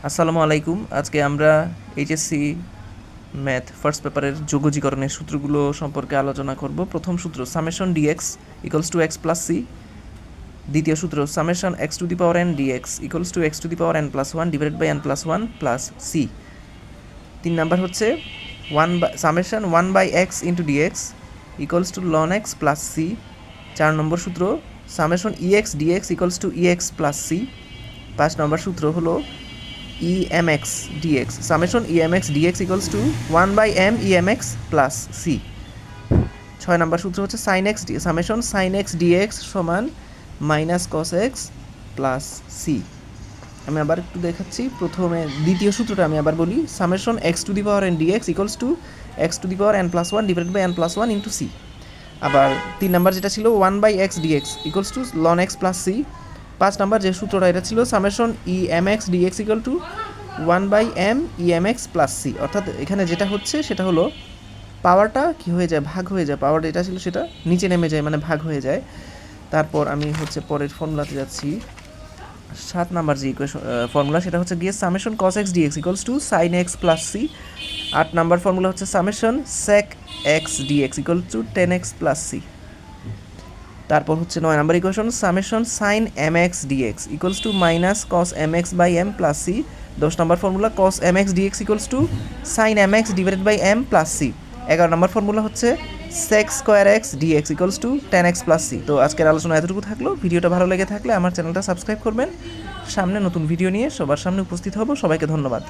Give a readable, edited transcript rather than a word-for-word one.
আসসালামু আলাইকুম। আজকে আমরা এইচএসসি ম্যাথ ফার্স্ট পেপারের যোগজীকরণের সূত্রগুলো সম্পর্কে আলোচনা করব। প্রথম সূত্র summation dx equals to x plus c. দ্বিতীয় সূত্র summation x to the power n dx equals to x to the power n plus one divided by n plus one plus c. 3 number হচ্ছে summation one by x into dx equals to ln x plus c. 4 number সূত্র summation e x dx equals to e x plus c. 5 number সূত্র হলো EMX dx summation EMX dx equals to 1 by m EMX plus c। 6 নম্বর সূত্র হচ্ছে sin x summation sin x dx সমান minus cos x plus c। আমি আবার একটু দেখাচ্ছি। প্রথমে দ্বিতীয় সূত্রটা আমি আবার বলি, summation x to the power n dx equals to x to the power n plus 1 divided by n plus 1 into c। আবার 3 নাম্বার যেটা ছিল 1 by x dx equals to ln x plus c। 5 number যে সূত্রটা এটা ছিল summation EMX dx equal to 1 by m EMX plus c। অর্থাৎ এখানে যেটা হচ্ছে সেটা হলো পাওয়ারটা কি হয়ে যায়, ভাগ হয়ে যায়। পাওয়ার যেটা ছিল সেটা নিচে নেমে যায়, মানে ভাগ হয়ে যায়। তারপর আমি হচ্ছে পরের ফর্মুলাতে যাচ্ছি। 7 নাম্বার যে ফর্মুলা সেটা হচ্ছে গিয়ে summation cos x dx equals to sin x plus c। 8 number formula হচ্ছে summation sec x dx equal to 10x plus c। তারপর হচ্ছে 9 number equation summation sin mx dx equals to minus cos mx by m plus c। 10 number formula cos mx dx equals to sin mx divided by m plus c। 11 number formula হচ্ছে sec square x dx equals two 10x plus c। তো আজকের আলোচনা এতটুকু থাকলো। ভিডিওটা ভালো লেগে থাকলে আমার চ্যানেলটা সাবস্ক্রাইব করবেন। সামনে নতুন ভিডিও নিয়ে সবার সামনে উপস্থিত হব। সবাইকে ধন্যবাদ।